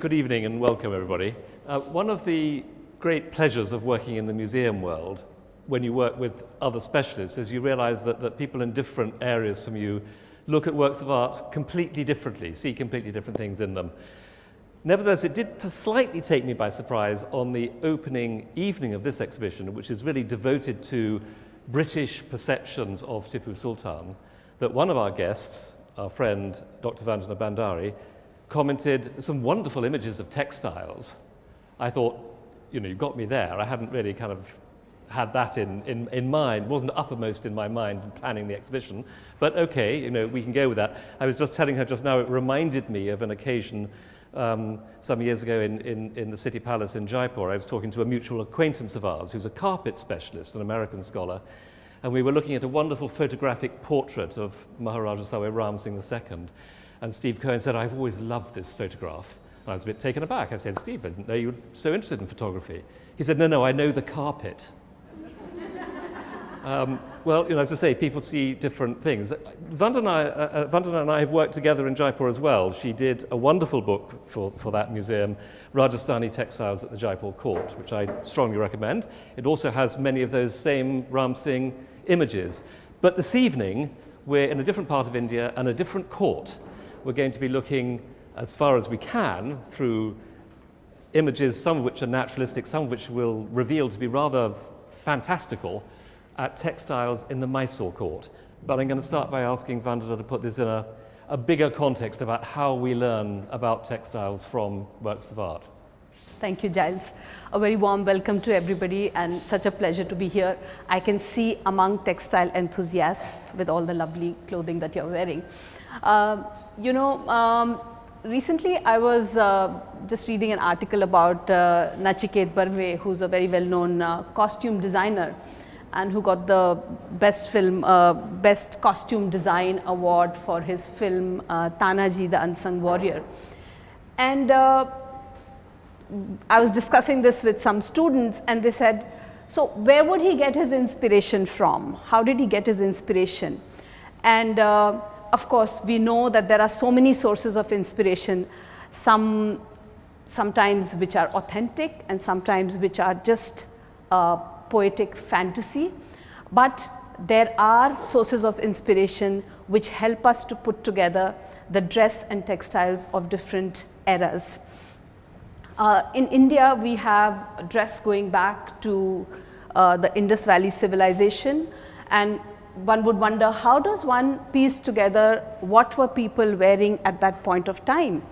Good evening and welcome everybody. One of the great pleasures of working in the museum world when you work with other specialists is you realize that people in different areas from you look at works of art completely differently, see completely different things in them. Nevertheless, it did slightly take me by surprise on the opening evening of this exhibition, which is really devoted to British perceptions of Tipu Sultan, that one of our guests, our friend Dr. Vandana Bhandari, commented some wonderful images of textiles. I thought, you got me there. I hadn't really kind of had that in mind, wasn't uppermost in my mind in planning the exhibition, but okay, we can go with that. I was just telling her just now, it reminded me of an occasion some years ago in the City Palace in Jaipur. I was talking to a mutual acquaintance of ours who's a carpet specialist, an American scholar, and we were looking at a wonderful photographic portrait of Maharaja Sawe Ram Singh II. And Steve Cohen said, I've always loved this photograph. And I was a bit taken aback. I said, Steve, I didn't know you were so interested in photography. He said, no, I know the carpet. Well, as I say, people see different things. Vandana and I have worked together in Jaipur as well. She did a wonderful book for that museum, Rajasthani Textiles at the Jaipur Court, which I strongly recommend. It also has many of those same Ram Singh images. But this evening, we're in a different part of India and a different court. We're going to be looking as far as we can through images, some of which are naturalistic, some of which will reveal to be rather fantastical, at textiles in the Mysore court. But I'm going to start by asking Vandana to put this in a bigger context about how we learn about textiles from works of art. Thank you, Giles. A very warm welcome to everybody and such a pleasure to be here. I can see among textile enthusiasts with all the lovely clothing that you're wearing. Recently I was just reading an article about Nachiket Barve, who's a very well-known costume designer and who got the Best Costume Design Award for his film Tanaji the Unsung Warrior. And I was discussing this with some students and they said, so where would he get his inspiration from? How did he get his inspiration? And of course, we know that there are so many sources of inspiration, sometimes which are authentic and sometimes which are just poetic fantasy. But there are sources of inspiration which help us to put together the dress and textiles of different eras. In India, we have dress going back to the Indus Valley civilization, and one would wonder, how does one piece together what were people wearing at that point of time?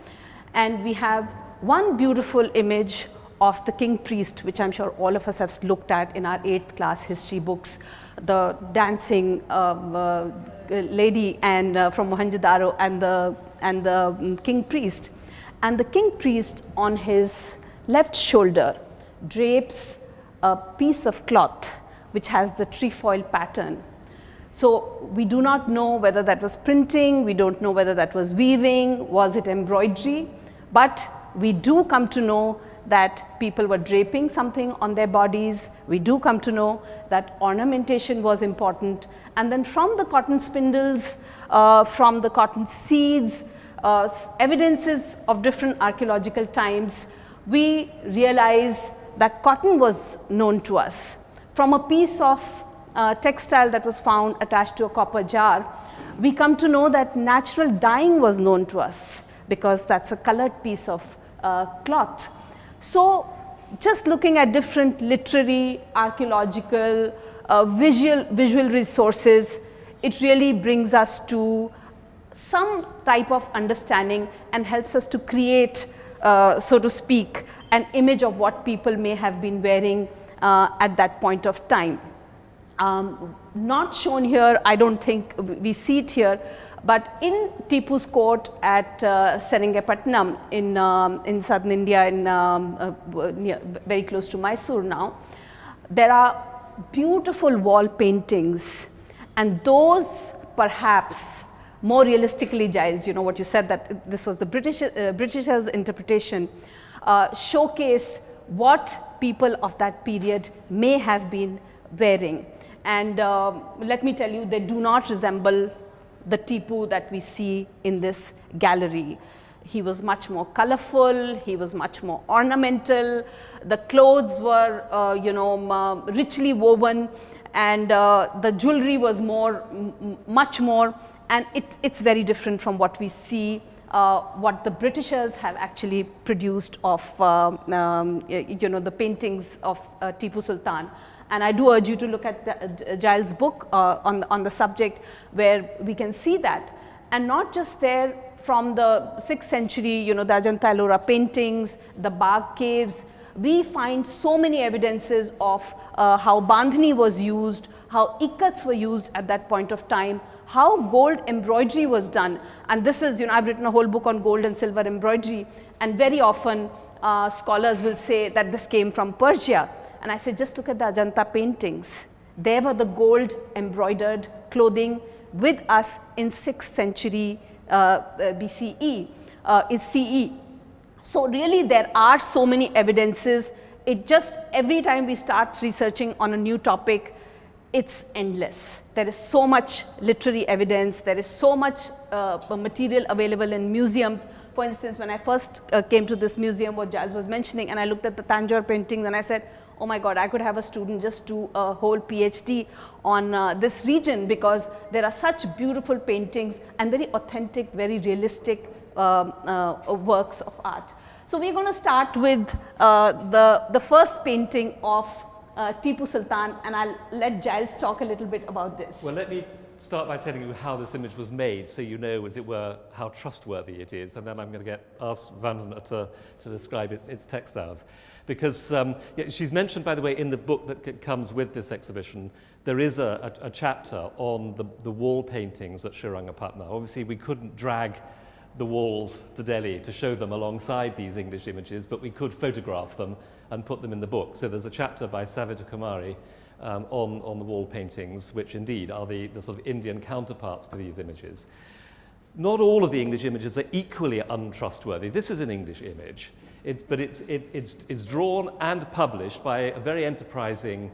And we have one beautiful image of the king priest, which I'm sure all of us have looked at in our 8th class history books, the dancing lady and from Mohenjo-daro and the king priest. And the king priest on his left shoulder drapes a piece of cloth which has the trefoil pattern. So we do not know whether that was printing, we don't know whether that was weaving, was it embroidery, but we do come to know that people were draping something on their bodies. We do come to know that ornamentation was important, and then from the cotton spindles, from the cotton seeds, evidences of different archaeological times, we realize that cotton was known to us. From a piece of textile that was found attached to a copper jar, we come to know that natural dyeing was known to us because that's a colored piece of cloth. So just looking at different literary, archaeological, visual resources, it really brings us to some type of understanding and helps us to create, so to speak, an image of what people may have been wearing at that point of time. Not shown here, I don't think we see it here, but in Tipu's court at Seringapatam in southern India, very close to Mysore now, there are beautiful wall paintings, and those perhaps more realistically, Giles, what you said, that this was the Britishers' interpretation, showcase what people of that period may have been wearing. And let me tell you, they do not resemble the Tipu that we see in this gallery. He was much more colorful, he was much more ornamental, the clothes were richly woven, and the jewelry was much more, and it's very different from what we see, what the Britishers have actually produced of the paintings of Tipu Sultan. And I do urge you to look at Giles' book on the subject, where we can see that. And not just there, from the 6th century, the Ajanta Ellora paintings, the Bagh caves, we find so many evidences of how bandhani was used, how ikats were used at that point of time, how gold embroidery was done. And this is, I've written a whole book on gold and silver embroidery, and very often scholars will say that this came from Persia. And I say, just look at the Ajanta paintings. There were the gold embroidered clothing with us in 6th century BCE, is CE. So really there are so many evidences. It just, every time we start researching on a new topic, it's endless. There is so much literary evidence, there is so much material available in museums. For instance, when I first came to this museum, what Giles was mentioning, and I looked at the Tanjore paintings, and I said, oh my God, I could have a student just do a whole PhD on this region, because there are such beautiful paintings and very authentic, very realistic works of art. So we're going to start with the first painting of Tipu Sultan, and I'll let Giles talk a little bit about this. Well, let me start by telling you how this image was made, so you know, as it were, how trustworthy it is, and then I'm going to ask Vandana to describe its textiles. Because she's mentioned, by the way, in the book that comes with this exhibition, there is a chapter on the wall paintings at Srirangapatna. Obviously, we couldn't drag the walls to Delhi to show them alongside these English images, but we could photograph them and put them in the book. So there's a chapter by Savita Kumari on the wall paintings, which indeed are the sort of Indian counterparts to these images. Not all of the English images are equally untrustworthy. This is an English image, but it's drawn and published by a very enterprising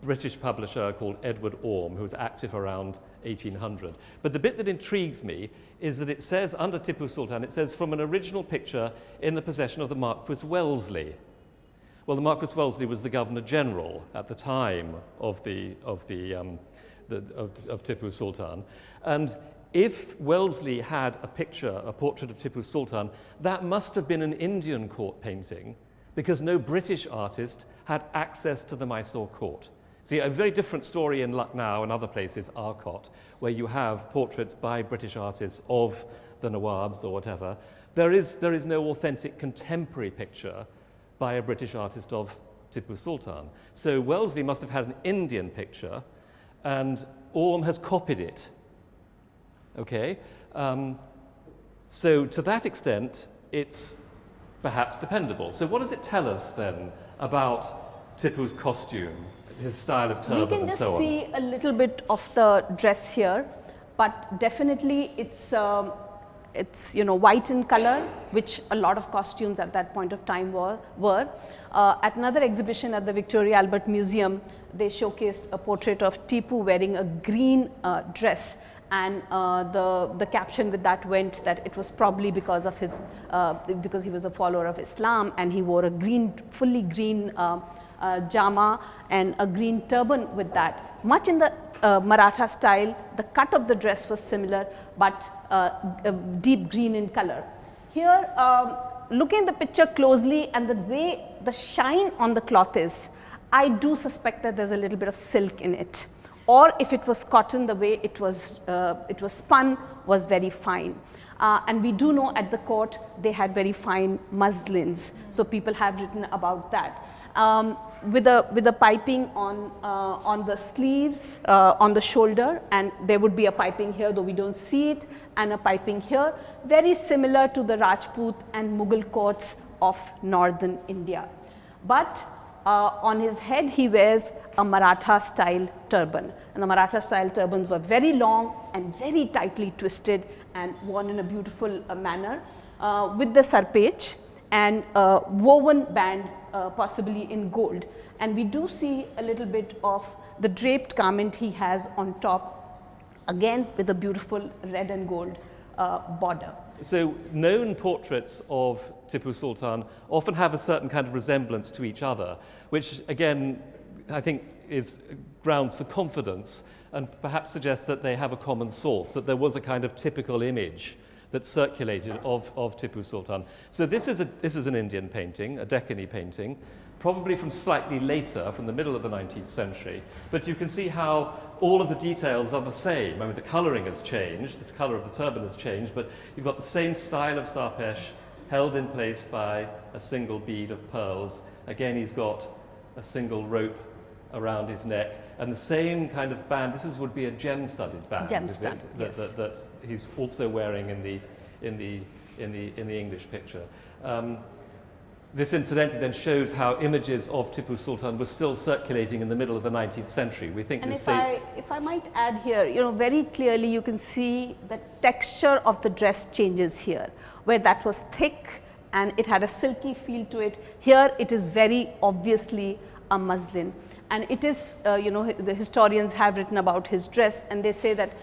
British publisher called Edward Orme, who was active around 1800. But the bit that intrigues me is that it says, under Tipu Sultan, it says, from an original picture in the possession of the Marquis Wellesley. Well, the Marquis Wellesley was the Governor General at the time of Tipu Sultan, and if Wellesley had a portrait of Tipu Sultan, that must have been an Indian court painting, because no British artist had access to the Mysore court. See, a very different story in Lucknow and other places, Arcot, where you have portraits by British artists of the Nawabs or whatever. There is no authentic contemporary picture by a British artist of Tipu Sultan. So Wellesley must have had an Indian picture, and Orme has copied it. Okay? So to that extent, it's perhaps dependable. So what does it tell us then about Tipu's costume, his style of turban and so on? We can just see a little bit of the dress here, but definitely it's white in color, which a lot of costumes at that point of time were. At another exhibition at the Victoria Albert Museum, they showcased a portrait of Tipu wearing a green dress, and the caption with that went that it was probably because of his because he was a follower of Islam, and he wore a fully green jama and a green turban with that. Much in the Maratha style, the cut of the dress was similar, but deep green in color. Here, looking at the picture closely and the way the shine on the cloth is, I do suspect that there's a little bit of silk in it. Or if it was cotton, the way it was spun was very fine. And we do know at the court they had very fine muslins, so people have written about that. With a piping on the sleeves, on the shoulder, and there would be a piping here, though we don't see it, and a piping here, very similar to the Rajput and Mughal courts of northern India. But on his head he wears a Maratha style turban, and the Maratha style turbans were very long and very tightly twisted and worn in a beautiful manner with the sarpech and woven band possibly in gold. And we do see a little bit of the draped garment he has on top, again with a beautiful red and gold border. So known portraits of Tipu Sultan often have a certain kind of resemblance to each other, which again, I think is grounds for confidence and perhaps suggests that they have a common source, that there was a kind of typical image that circulated of Tipu Sultan. So this is an Indian painting, a Deccani painting, probably from slightly later, from the middle of the 19th century. But you can see how all of the details are the same. I mean, the colouring has changed, the colour of the turban has changed, but you've got the same style of sarpesh held in place by a single bead of pearls. Again, he's got a single rope around his neck, and the same kind of band. This would be a gem-studded band, Gem-studded, yes. that he's also wearing in the English picture. This incidentally then shows how images of Tipu Sultan were still circulating in the middle of the 19th century. We think And this dates. if I might add here, very clearly you can see the texture of the dress changes here, where that was thick and it had a silky feel to it. Here it is very obviously a muslin. And it is, the historians have written about his dress, and they say that,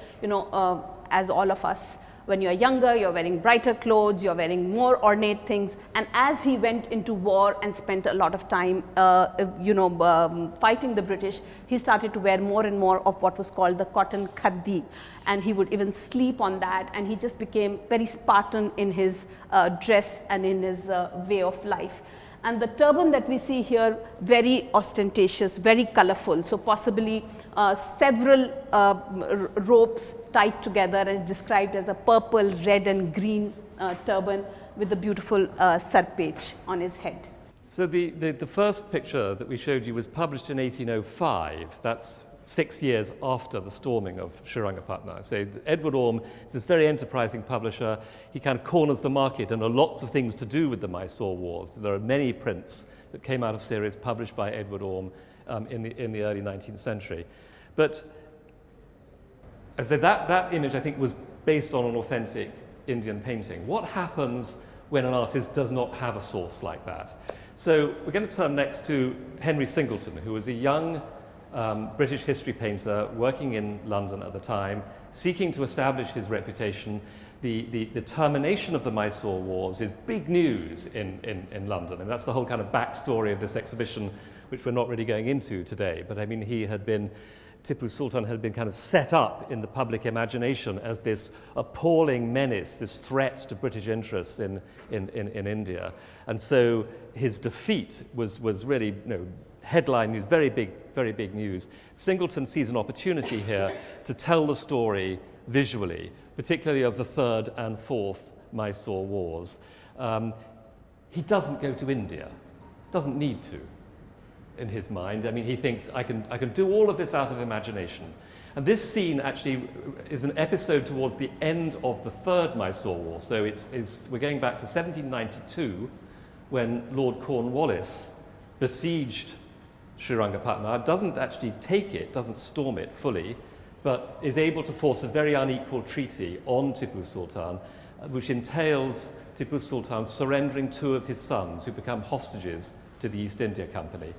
as all of us, when you are younger, you're wearing brighter clothes, you're wearing more ornate things. And as he went into war and spent a lot of time, fighting the British, he started to wear more and more of what was called the cotton khaddi. And he would even sleep on that, and he just became very Spartan in his dress and in his way of life. And the turban that we see here, very ostentatious, very colorful. So possibly several ropes tied together and described as a purple, red and green turban with a beautiful sarpech on his head. So the first picture that we showed you was published in 1805. That's 6 years after the storming of Srirangapatna. So Edward Orme is this very enterprising publisher. He kind of corners the market, and there are lots of things to do with the Mysore Wars. There are many prints that came out of series published by Edward Orme in the early 19th century. But as I said, that image I think was based on an authentic Indian painting. What happens when an artist does not have a source like that? So we're going to turn next to Henry Singleton, who was a young British history painter working in London at the time, seeking to establish his reputation. The termination of the Mysore Wars is big news in London, and that's the whole kind of backstory of this exhibition, which we're not really going into today. But I mean, Tipu Sultan had been kind of set up in the public imagination as this appalling menace, this threat to British interests in India. And so his defeat was really, headline news, very big news. Singleton sees an opportunity here to tell the story visually, particularly of the Third and Fourth Mysore Wars. He doesn't go to India, doesn't need to, in his mind. I mean, he thinks, I can do all of this out of imagination. And this scene actually is an episode towards the end of the Third Mysore War. So we're going back to 1792, when Lord Cornwallis besieged Srirangapatna, doesn't actually take it, doesn't storm it fully, but is able to force a very unequal treaty on Tipu Sultan, which entails Tipu Sultan surrendering 2 of his sons, who become hostages to the East India Company.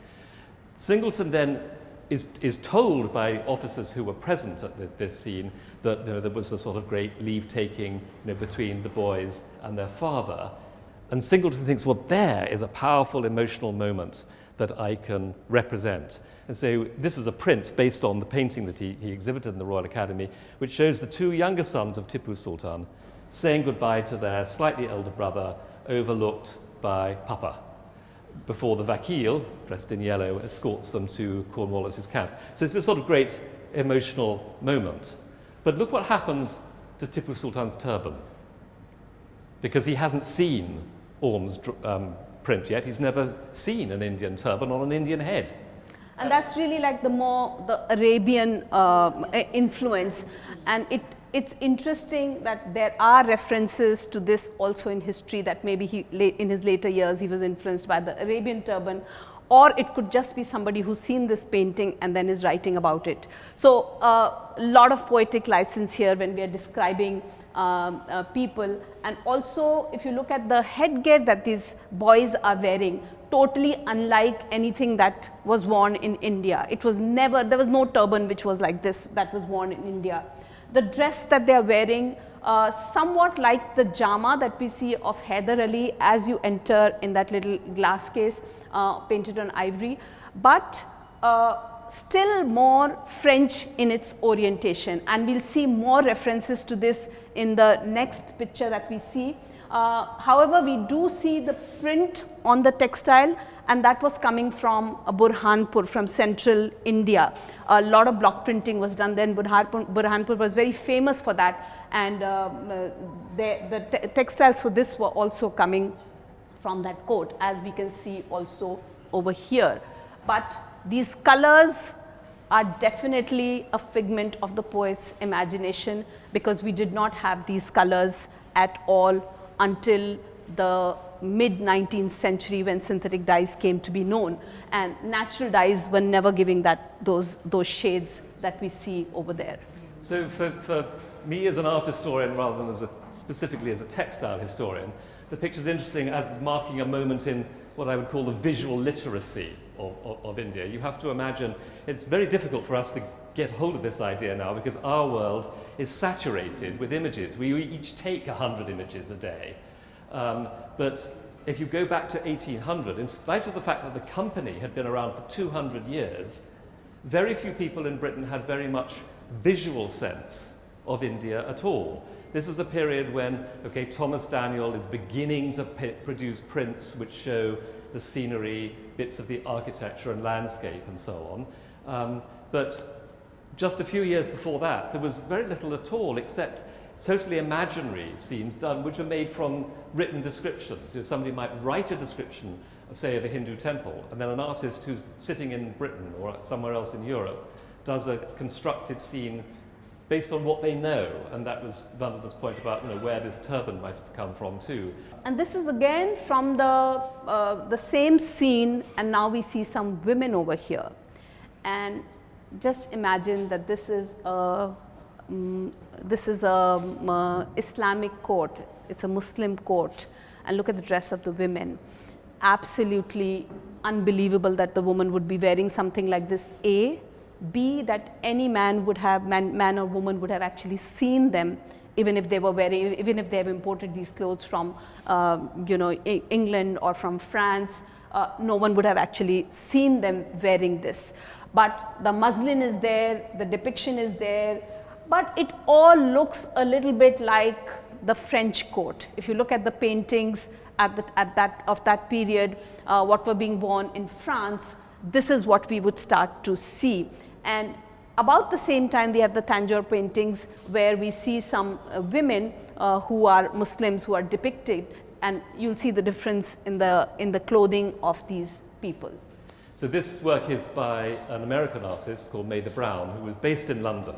Singleton then is told by officers who were present at this scene that there was a sort of great leave-taking between the boys and their father. And Singleton thinks, well, there is a powerful emotional moment that I can represent. And so this is a print based on the painting that he exhibited in the Royal Academy, which shows the 2 younger sons of Tipu Sultan saying goodbye to their slightly elder brother, overlooked by Papa, before the vakil, dressed in yellow, escorts them to Cornwallis's camp. So it's a sort of great emotional moment. But look what happens to Tipu Sultan's turban, because he hasn't seen Orme's print yet. He's never seen an Indian turban on an Indian head. And that's really like the Arabian influence. And it's interesting that there are references to this also in history, that maybe in his later years he was influenced by the Arabian turban, or it could just be somebody who's seen this painting and then is writing about it. So a lot of poetic license here when we are describing people. And also, if you look at the headgear that these boys are wearing, totally unlike anything that was worn in India. There was no turban which was like this that was worn in India. The dress that they are wearing somewhat like the jama that we see of Hyder Ali as you enter in that little glass case painted on ivory, but still more French in its orientation, and we will see more references to this in the next picture that we see. However, we do see the print on the textile, and that was coming from Burhanpur, from central India. A lot of block printing was done then. Burhanpur was very famous for that, and the textiles for this were also coming from that court, as we can see also over here. But these colors are definitely a figment of the poet's imagination, because we did not have these colors at all until the mid 19th century, when synthetic dyes came to be known, and natural dyes were never giving those shades that we see over there. So for me as an art historian, rather than specifically as a textile historian, the picture is interesting as marking a moment in what I would call the visual literacy of India. You have to imagine, it's very difficult for us to get hold of this idea now, because our world is saturated with images. We each take 100 images a day. But if you go back to 1800, in spite of the fact that the company had been around for 200 years, very few people in Britain had very much visual sense of India at all. This is a period when, okay, Thomas Daniel is beginning to produce prints which show the scenery, bits of the architecture and landscape and so on. But just a few years before that, there was very little at all, except totally imaginary scenes done, which are made from written descriptions. You know, somebody might write a description, say, of a Hindu temple, and then an artist who's sitting in Britain or somewhere else in Europe does a constructed scene based on what they know, and that was Vandana's point about, you know, where this turban might have come from too. And this is again from the same scene, and now we see some women over here, and just imagine that this is a Islamic court. It's a Muslim court, and look at the dress of the women. Absolutely unbelievable that the woman would be wearing something like this. A, B, that any man would have, man or woman would have actually seen them, even if they were wearing, even if they have imported these clothes from, you know, England or from France. No one would have actually seen them wearing this. But the muslin is there, the depiction is there, but it all looks a little bit like the French court. If you look at the paintings of that period, what were being worn in France, this is what we would start to see. And about the same time, we have the Tanjore paintings, where we see some women who are Muslims who are depicted, and you'll see the difference in the clothing of these people. So this work is by an American artist called Mather Brown, who was based in London.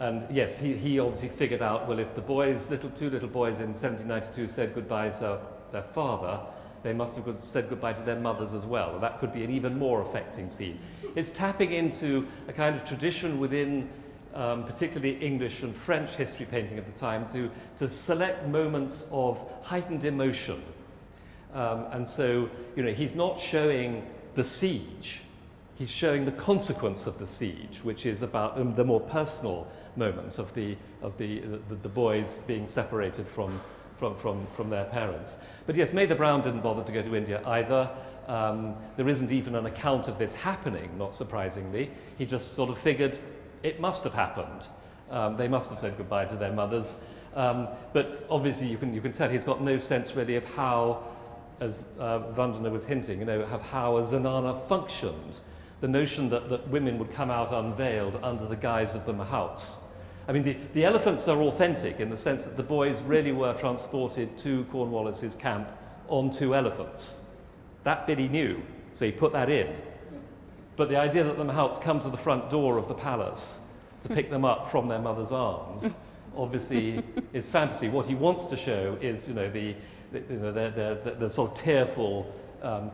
And yes, he obviously figured out, well, if the boys, two little boys in 1792 said goodbye to their father, they must have said goodbye to their mothers as well. And that could be an even more affecting scene. It's tapping into a kind of tradition within particularly English and French history painting at the time to select moments of heightened emotion. And so, you know, he's not showing the siege, he's showing the consequence of the siege, which is about the more personal moment of the boys being separated from their parents. But yes, Mather Brown didn't bother to go to India either. There isn't even an account of this happening, not surprisingly. He just sort of figured it must have happened. They must have said goodbye to their mothers. But obviously you can tell he's got no sense really of how, as Vandana was hinting, you know, of how a zenana functioned. The notion that women would come out unveiled under the guise of the mahouts. I mean, the elephants are authentic in the sense that the boys really were transported to Cornwallis's camp on 2 elephants. That bit he knew, so he put that in. But the idea that the mahouts come to the front door of the palace to pick them up from their mother's arms obviously is fantasy. What he wants to show is, you know, the sort of tearful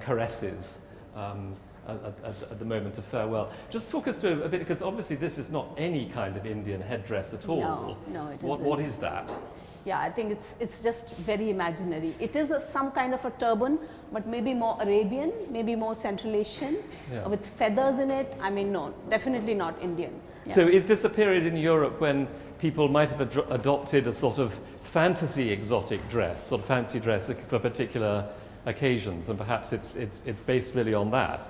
caresses at the moment of farewell. Just talk us through a bit, because obviously this is not any kind of Indian headdress at all. No, it isn't. What is that? Yeah, I think it's just very imaginary. It is some kind of a turban, but maybe more Arabian, maybe more Central Asian, with feathers in it. I mean, no, definitely not Indian. Yeah. So is this a period in Europe when people might have adopted a sort of fantasy exotic dress, sort of fancy dress for particular occasions, and perhaps it's based really on that.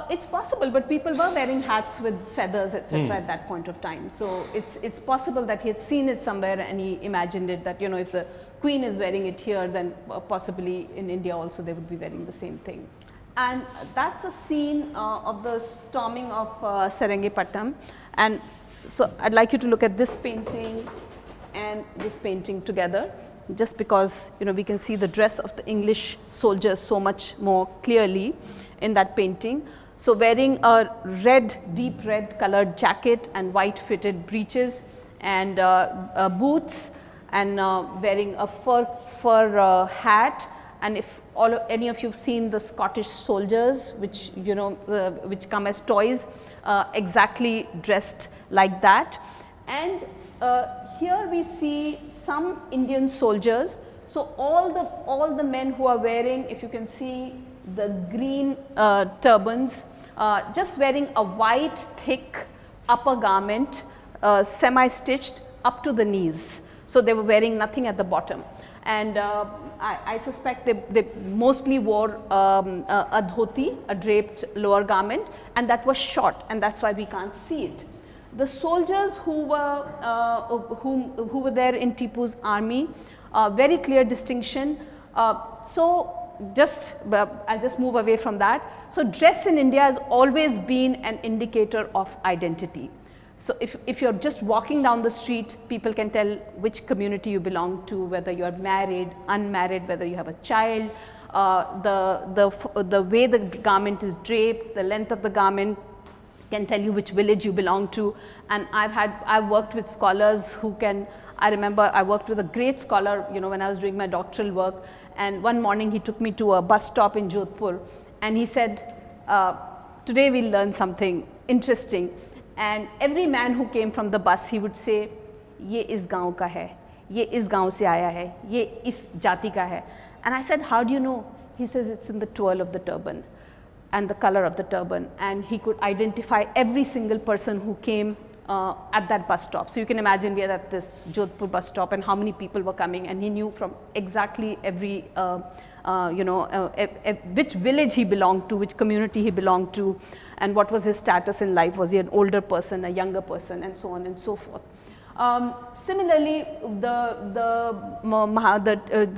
It's possible, but people were wearing hats with feathers, etc. At that point of time. So it's possible that he had seen it somewhere and he imagined it that, you know, if the queen is wearing it here, then possibly in India also they would be wearing the same thing. And that's a scene of the storming of Serengipattam. And so I'd like you to look at this painting and this painting together, just because, you know, we can see the dress of the English soldiers so much more clearly in that painting. So wearing a red, deep red colored jacket and white fitted breeches and boots, and wearing a fur hat. And if any of you've seen the Scottish soldiers, which, you know, which come as toys, exactly dressed like that. And here we see some Indian soldiers. So all the men who are wearing, if you can see, the green turbans, just wearing a white thick upper garment, semi-stitched up to the knees. So they were wearing nothing at the bottom. And I suspect they mostly wore a dhoti, a draped lower garment, and that was short, and that's why we can't see it. The soldiers who were there in Tipu's army, very clear distinction. So I'll just move away from that. So dress in India has always been an indicator of identity. So if you're just walking down the street, people can tell which community you belong to, whether you are married, unmarried, whether you have a child, the way the garment is draped, the length of the garment can tell you which village you belong to. And I've worked with scholars who can, I remember I worked with a great scholar, you know, when I was doing my doctoral work, and one morning he took me to a bus stop in Jodhpur and he said, today we'll learn something interesting. And every man who came from the bus, he would say, ye is gaon ka hai, ye is gaon se aaya hai, ye is jati ka hai. And I said, how do you know? He says, it's in the twirl of the turban and the color of the turban. And he could identify every single person who came at that bus stop. So you can imagine we are at this Jodhpur bus stop and how many people were coming, and he knew from exactly every, which village he belonged to, which community he belonged to, and what was his status in life. Was he an older person, a younger person, and so on and so forth. Similarly, the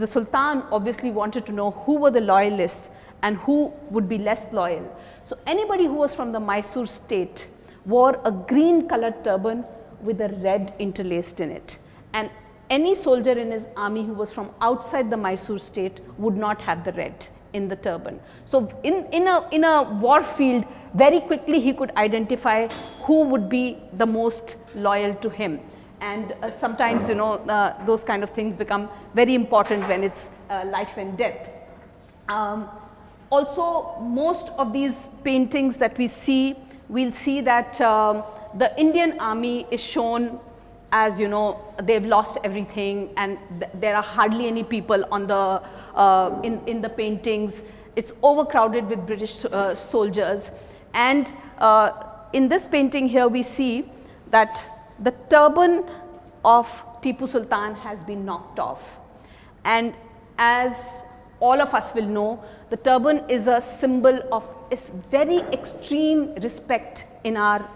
Sultan obviously wanted to know who were the loyalists and who would be less loyal. So anybody who was from the Mysore state wore a green colored turban with a red interlaced in it. And any soldier in his army who was from outside the Mysore state would not have the red in the turban. So in a war field, very quickly he could identify who would be the most loyal to him. And sometimes, you know, those kind of things become very important when it's life and death. Also, most of these paintings that we see, we'll see that the Indian army is shown as, you know, they've lost everything, and there are hardly any people on the in the paintings. It's overcrowded with British soldiers. And in this painting here, we see that the turban of Tipu Sultan has been knocked off. And as all of us will know, the turban is a symbol of very extreme respect in our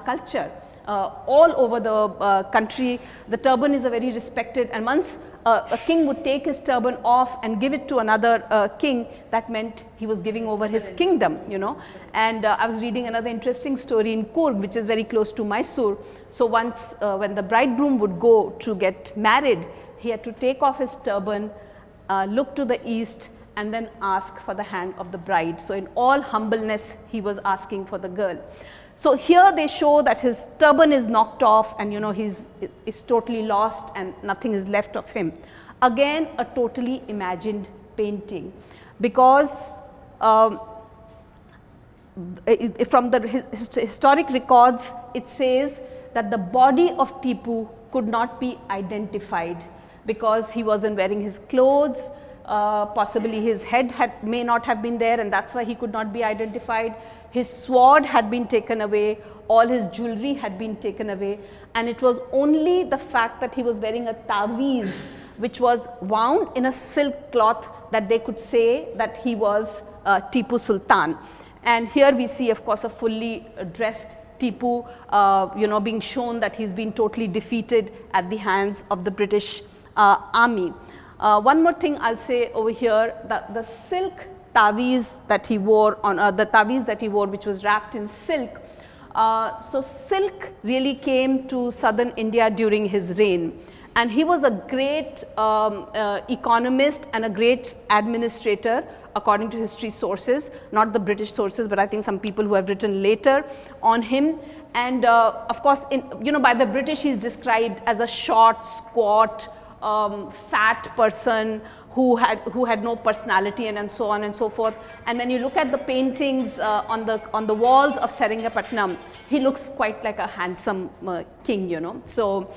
culture. All over the country, the turban is a very respected, and once a king would take his turban off and give it to another king, that meant he was giving over his kingdom, you know. And I was reading another interesting story in Coorg, which is very close to Mysore. So once when the bridegroom would go to get married, he had to take off his turban, look to the east, and then ask for the hand of the bride. So in all humbleness, he was asking for the girl. So here they show that his turban is knocked off, and, you know, he's totally lost and nothing is left of him. Again, a totally imagined painting, because from the historic records, it says that the body of Tipu could not be identified because he wasn't wearing his clothes. Possibly his head may not have been there, and that's why he could not be identified. His sword had been taken away, all his jewelry had been taken away, and it was only the fact that he was wearing a taweez, which was wound in a silk cloth, that they could say that he was Tipu Sultan. And here we see, of course, a fully dressed Tipu, being shown that he's been totally defeated at the hands of the British army. One more thing I'll say over here, that the silk taweez that he wore, which was wrapped in silk. So silk really came to southern India during his reign, and he was a great economist and a great administrator, according to history sources, not the British sources, but I think some people who have written later on him. And of course, by the British, he is described as a short, squat, fat person who had no personality, and so on and so forth. And when you look at the paintings on the walls of Seringapatam, he looks quite like a handsome king, So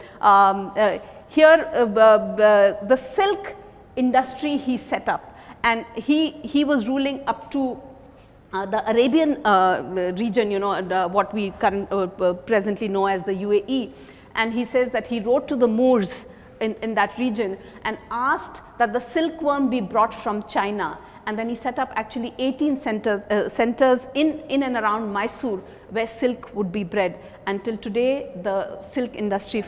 here the silk industry he set up, and he was ruling up to the Arabian region, what we presently know as the UAE. And he says that he wrote to the Moors in that region and asked that the silkworm be brought from China. And then he set up actually 18 centers in and around Mysore, where silk would be bred. Until today, the silk industry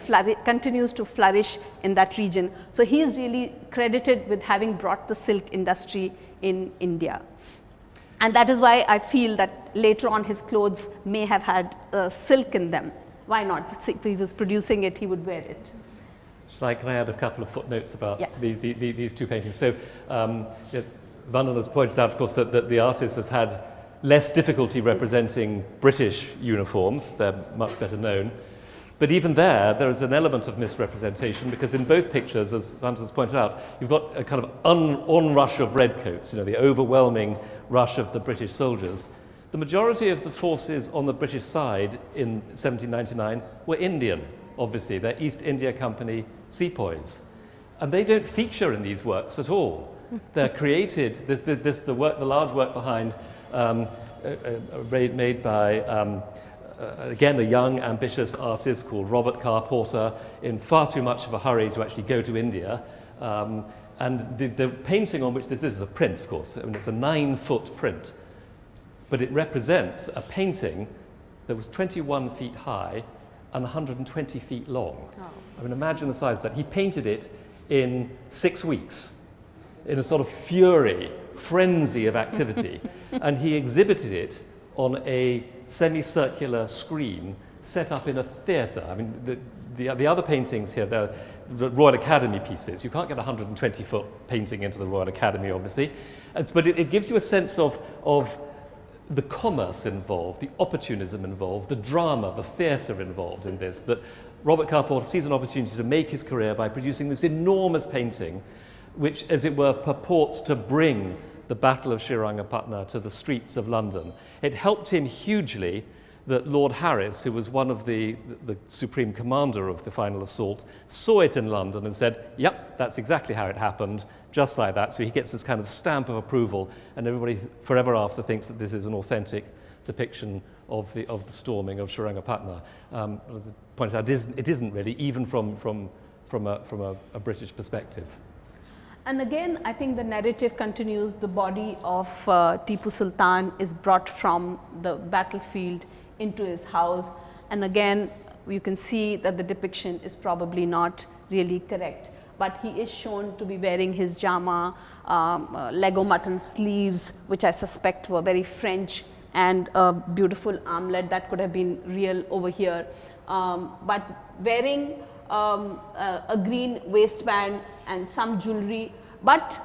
continues to flourish in that region. So he is really credited with having brought the silk industry in India. And that is why I feel that later on his clothes may have had silk in them. Why not? If he was producing it, he would wear it. Can I add a couple of footnotes about these two paintings? So Vandana has pointed out, of course, that the artist has had less difficulty representing British uniforms. They're much better known. But even there is an element of misrepresentation, because in both pictures, as Vandana has pointed out, you've got a kind of onrush of redcoats, the overwhelming rush of the British soldiers. The majority of the forces on the British side in 1799 were Indian, obviously. They're East India Company sepoys. And they don't feature in these works at all. They're created, the large work behind, made by, again, a young, ambitious artist called Robert Carr Porter, in far too much of a hurry to actually go to India. And the painting on which this is a print, of course. I mean, it's a 9-foot print. But it represents a painting that was 21 feet high and 120 feet long. Oh. I mean, imagine the size of that. He painted it in 6 weeks, in a sort of frenzy of activity. And he exhibited it on a semicircular screen set up in a theatre. I mean, the other paintings here, they're Royal Academy pieces. You can't get a 120-foot painting into the Royal Academy, obviously. But it gives you a sense of the commerce involved, the opportunism involved, the drama, the theatre involved in this, that Robert Carr Porter sees an opportunity to make his career by producing this enormous painting, which, as it were, purports to bring the Battle of Srirangapatna to the streets of London. It helped him hugely that Lord Harris, who was one of the supreme commander of the final assault, saw it in London and said, yep, that's exactly how it happened, just like that. So he gets this kind of stamp of approval, and everybody forever after thinks that this is an authentic depiction of the storming of Srirangapatna. As I pointed out, it isn't really, even from a British perspective. And again, I think the narrative continues. The body of Tipu Sultan is brought from the battlefield into his house, and again you can see that the depiction is probably not really correct, but he is shown to be wearing his jama, Lego mutton sleeves, which I suspect were very French, and a beautiful armlet that could have been real over here, but wearing a green waistband and some jewelry. But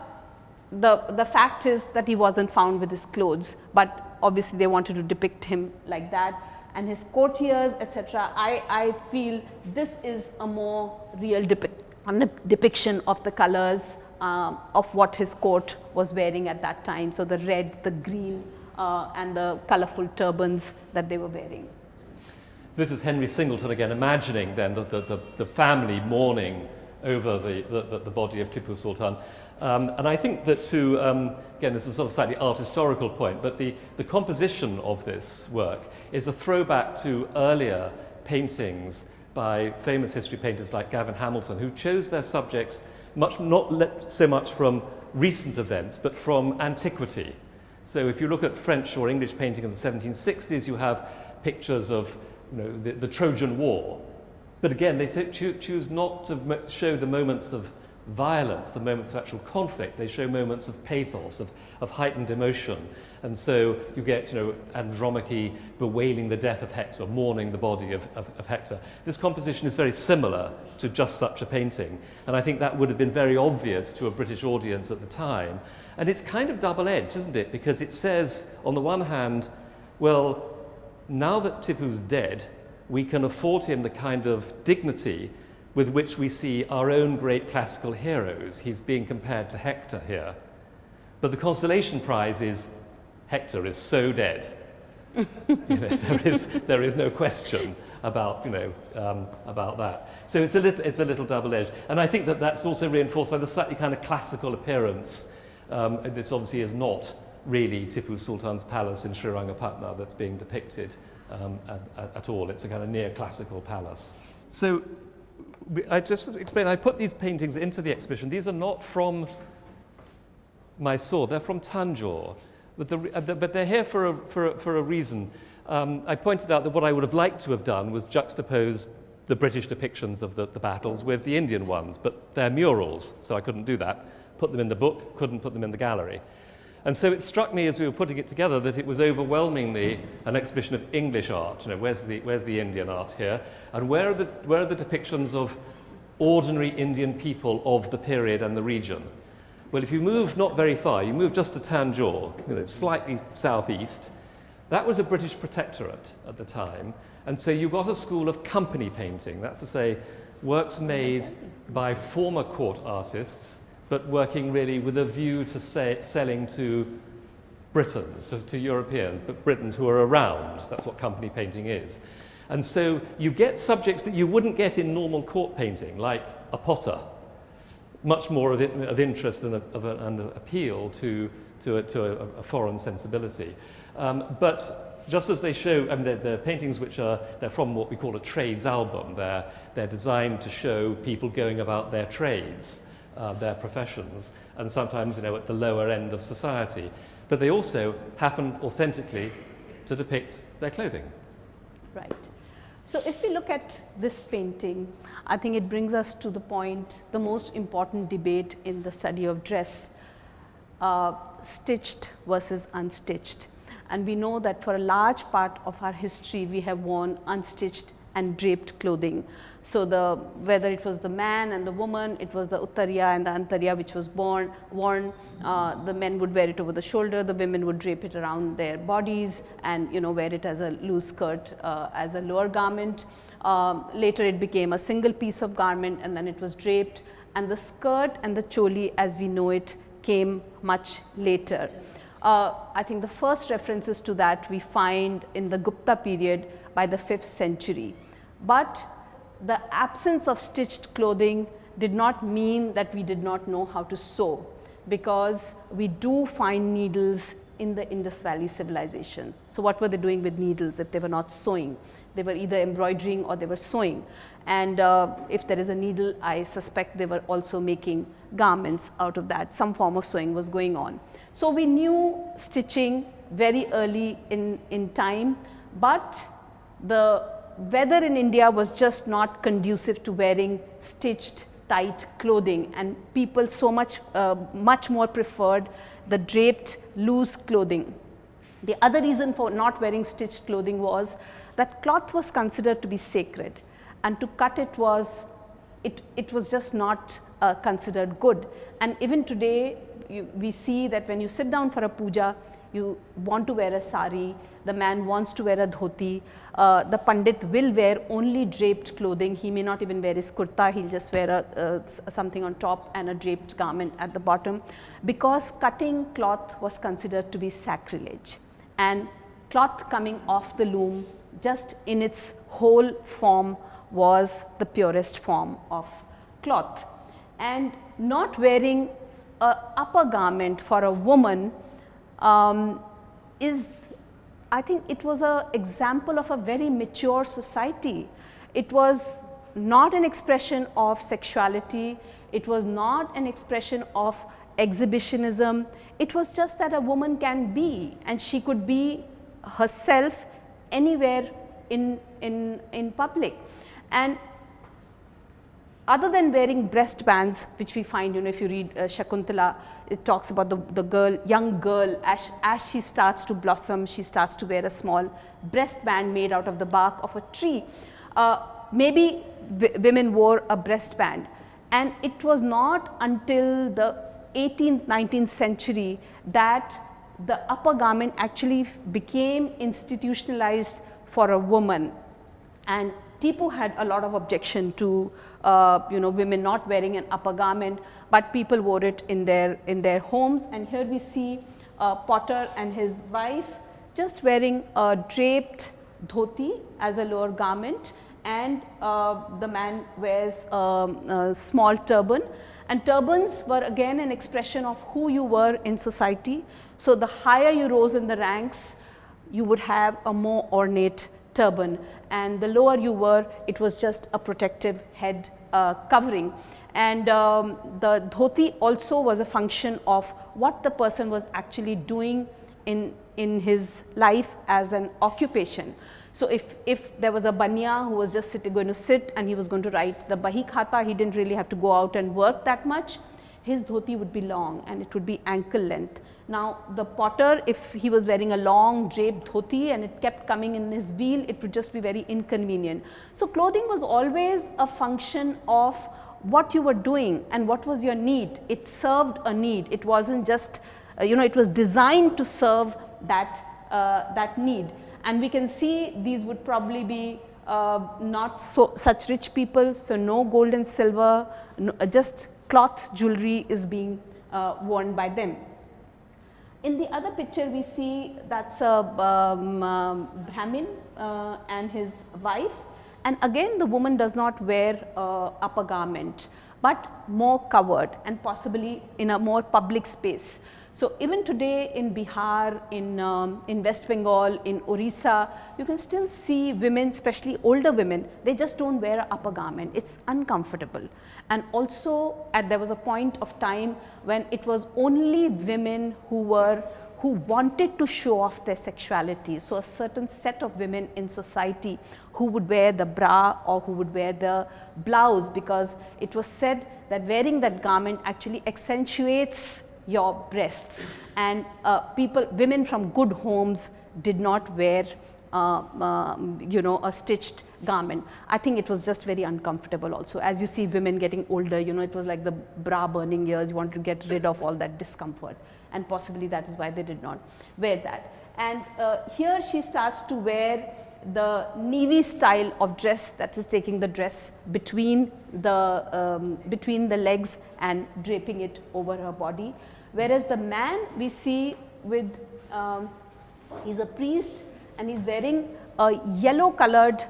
the fact is that he wasn't found with his clothes, but obviously they wanted to depict him like that, and his courtiers, etc. I feel this is a more real depiction of the colors of what his court was wearing at that time. So the red, the green, and the colorful turbans that they were wearing. This is Henry Singleton again, imagining then the family mourning over the body of Tipu Sultan. And I think that again, this is a sort of slightly art historical point, but the composition of this work is a throwback to earlier paintings by famous history painters like Gavin Hamilton, who chose their subjects not so much from recent events, but from antiquity. So if you look at French or English painting in the 1760s, you have pictures of the Trojan War. But again, they choose not to show the moments of violence, the moments of actual conflict. They show moments of pathos, of heightened emotion. And so you get, Andromache bewailing the death of Hector, mourning the body of Hector. This composition is very similar to just such a painting. And I think that would have been very obvious to a British audience at the time. And it's kind of double-edged, isn't it? Because it says, on the one hand, well, now that Tipu's dead, we can afford him the kind of dignity with which we see our own great classical heroes. He's being compared to Hector here. But the consolation prize is Hector is so dead. There is no question about that. So it's a little double-edged, and I think that that's also reinforced by the slightly kind of classical appearance. This obviously is not really Tipu Sultan's palace in Srirangapatna that's being depicted at all. It's a kind of near-classical palace. So I just explained, I put these paintings into the exhibition. These are not from Mysore, they're from Tanjore, but they're here for a reason. I pointed out that what I would have liked to have done was juxtapose the British depictions of the battles with the Indian ones, but they're murals, so I couldn't do that. Put them in the book, couldn't put them in the gallery. And so it struck me as we were putting it together that it was overwhelmingly an exhibition of English art. Where's the Indian art here? And where are the depictions of ordinary Indian people of the period and the region? Well, if you move not very far, you move just to Tanjore, slightly southeast, that was a British protectorate at the time. And so you got a school of company painting, that's to say, works made by former court artists, but working really with a view to selling to Britons, to Europeans, but Britons who are around. That's what company painting is. And so you get subjects that you wouldn't get in normal court painting, like a potter, much more of interest and an appeal to a foreign sensibility. But just as they show, they're paintings which they're from what we call a trades album. They're designed to show people going about their trades, their professions, and sometimes at the lower end of society. But they also happen authentically to depict their clothing. Right. So if we look at this painting, I think it brings us to the point, the most important debate in the study of dress, stitched versus unstitched. And we know that for a large part of our history, we have worn unstitched and draped clothing. So whether it was the man and the woman, it was the uttariya and the antariya which was worn. The men would wear it over the shoulder, the women would drape it around their bodies and wear it as a loose skirt as a lower garment. Later it became a single piece of garment and then it was draped, and the skirt and the choli as we know it came much later. I think the first references to that we find in the Gupta period by the 5th century. But the absence of stitched clothing did not mean that we did not know how to sew, because we do find needles in the Indus Valley civilization. So what were they doing with needles if they were not sewing? They were either embroidering or they were sewing. And if there is a needle, I suspect they were also making garments out of that. Some form of sewing was going on. So we knew stitching very early in time, but the weather in India was just not conducive to wearing stitched tight clothing, and people so much more preferred the draped loose clothing. The other reason for not wearing stitched clothing was that cloth was considered to be sacred, and to cut it was just not considered good. And even today we see that when you sit down for a puja, you want to wear a sari, the man wants to wear a dhoti, the pandit will wear only draped clothing. He may not even wear his kurta, he'll just wear something on top and a draped garment at the bottom, because cutting cloth was considered to be sacrilege. And cloth coming off the loom just in its whole form was the purest form of cloth. And not wearing upper garment for a woman is, I think it was an example of a very mature society. It was not an expression of sexuality, it was not an expression of exhibitionism, it was just that a woman can be, and she could be herself anywhere in public. And other than wearing breast bands, which we find, if you read Shakuntala, it talks about the girl, young girl, as she starts to blossom, she starts to wear a small breast band made out of the bark of a tree. Maybe women wore a breast band, and it was not until the 18th, 19th century that the upper garment actually became institutionalized for a woman. And Tipu had a lot of objection to women not wearing an upper garment, but people wore it in their homes. And here we see Potter and his wife just wearing a draped dhoti as a lower garment, and the man wears a small turban. And turbans were again an expression of who you were in society. So the higher you rose in the ranks, you would have a more ornate turban, and the lower you were, it was just a protective head covering. And the dhoti also was a function of what the person was actually doing in his life as an occupation. So if there was a banya who was just going to sit and he was going to write the Bahi Khata, he didn't really have to go out and work that much. His dhoti would be long and it would be ankle length. Now the potter, if he was wearing a long draped dhoti and it kept coming in his wheel, it would just be very inconvenient. So clothing was always a function of what you were doing and what was your need. It served a need. It wasn't just, it was designed to serve that need. And we can see these would probably be not such rich people, so no gold and silver, just cloth jewelry is being worn by them. In the other picture we see that's a Brahmin and his wife, and again the woman does not wear upper garment, but more covered and possibly in a more public space. So even today in Bihar, in West Bengal, in Orissa, you can still see women, especially older women, they just don't wear an upper garment. It's uncomfortable. And also there was a point of time when it was only women who wanted to show off their sexuality. So a certain set of women in society who would wear the bra or who would wear the blouse, because it was said that wearing that garment actually accentuates your breasts, and women from good homes did not wear a stitched garment. I think it was just very uncomfortable also. As you see women getting older, it was like the bra burning ears, you want to get rid of all that discomfort, and possibly that is why they did not wear that. And here she starts to wear the navy style of dress, that is taking the dress between the legs and draping it over her body. Whereas the man we see with, he's a priest and he's wearing a yellow colored,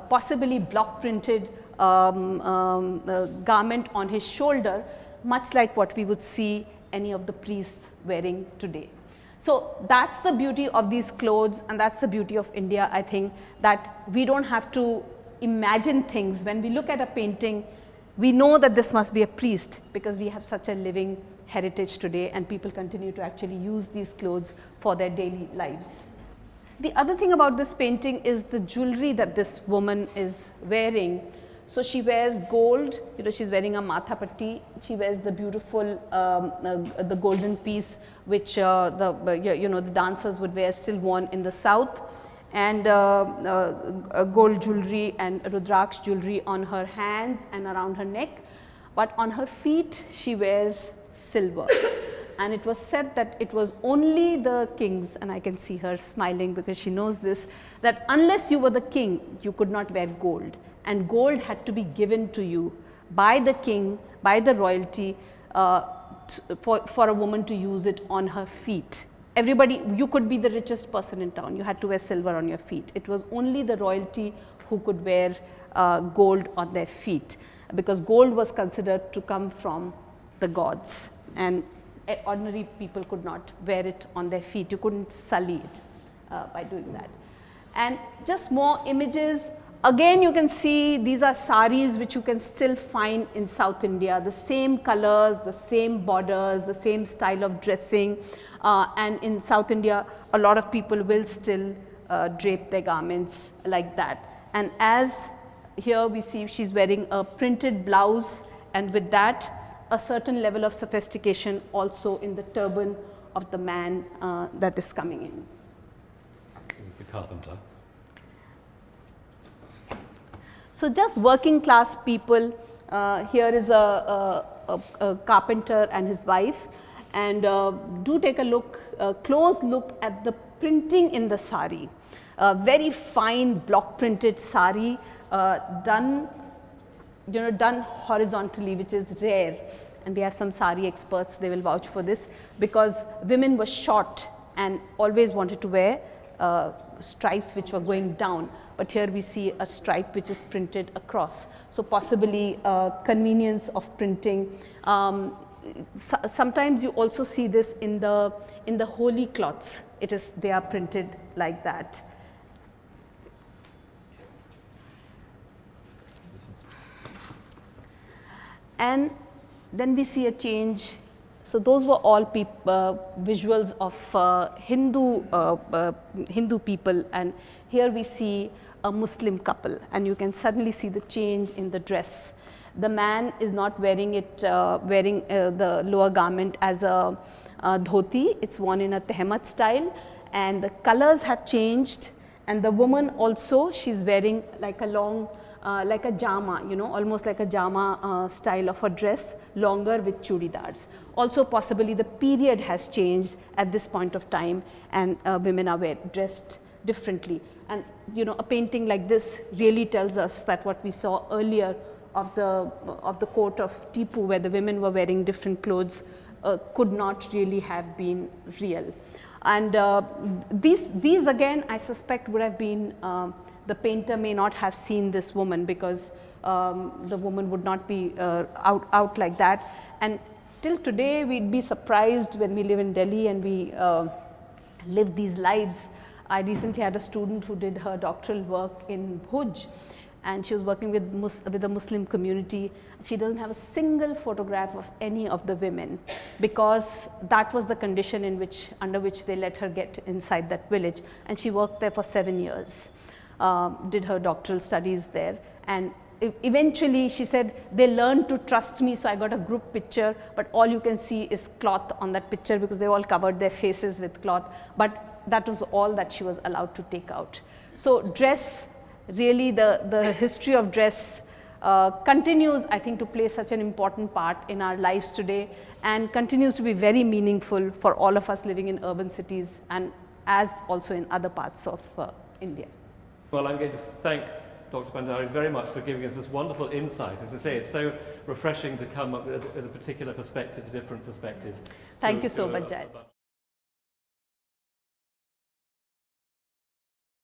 possibly block printed garment on his shoulder, much like what we would see any of the priests wearing today. So that's the beauty of these clothes, and that's the beauty of India, I think, that we don't have to imagine things. When we look at a painting, we know that this must be a priest, because we have such a living heritage today and people continue to actually use these clothes for their daily lives. The other thing about this painting is the jewelry that this woman is wearing. So she wears gold, she's wearing a matha patti, she wears the beautiful the golden piece which the dancers would wear, still worn in the south, and gold jewelry and rudraksh jewelry on her hands and around her neck, but on her feet she wears silver. And it was said that it was only the kings, and I can see her smiling because she knows this, that unless you were the king, you could not wear gold, and gold had to be given to you by the king, by the royalty, for a woman to use it on her feet. Everybody, you could be the richest person in town, you had to wear silver on your feet. It was only the royalty who could wear gold on their feet, because gold was considered to come from the gods. and ordinary people could not wear it on their feet. You couldn't sully it by doing that. And just more images. Again, you can see these are saris which you can still find in South India, the same colors, the same borders, the same style of dressing, and in South India a lot of people will still drape their garments like that. And as here we see she's wearing a printed blouse, and with that a certain level of sophistication also in the turban of the man that is coming in. This is the carpenter. So just working class people, here is a carpenter and his wife, and do take a look, close look at the printing in the sari. Very fine block printed sari, done horizontally, which is rare, and we have some sari experts, they will vouch for this, because women were short and always wanted to wear stripes which were going down. But here we see a stripe which is printed across. So possibly convenience of printing. Sometimes you also see this in the holy cloths. They are printed like that. And then we see a change. So those were all visuals of Hindu people, and here we see a Muslim couple, and you can suddenly see the change in the dress. The man is not wearing the lower garment as a dhoti, it's worn in a tehmat style, and the colors have changed, and the woman also, she's wearing like a long, like a jama, almost like a jama style of a dress, longer with chudidars. Also possibly the period has changed at this point of time, and women are dressed differently. And a painting like this really tells us that what we saw earlier of the court of Tipu, where the women were wearing different clothes, could not really have been real. And these again, I suspect, would have been, the painter may not have seen this woman, because the woman would not be out like that. And till today we'd be surprised when we live in Delhi and we live these lives. I recently had a student who did her doctoral work in Bhuj, and she was working with the Muslim community. She doesn't have a single photograph of any of the women, because that was the condition under which they let her get inside that village, and she worked there for 7 years, did her doctoral studies there, and eventually she said they learned to trust me, so I got a group picture, but all you can see is cloth on that picture, because they all covered their faces with cloth, but that was all that she was allowed to take out. So dress, really the history of dress continues, I think, to play such an important part in our lives today, and continues to be very meaningful for all of us living in urban cities, and as also in other parts of India. Well, I'm going to thank Dr. Bhandari very much for giving us this wonderful insight. As I say, it's so refreshing to come up with a particular perspective, a different perspective. Thank you so much, Jayat.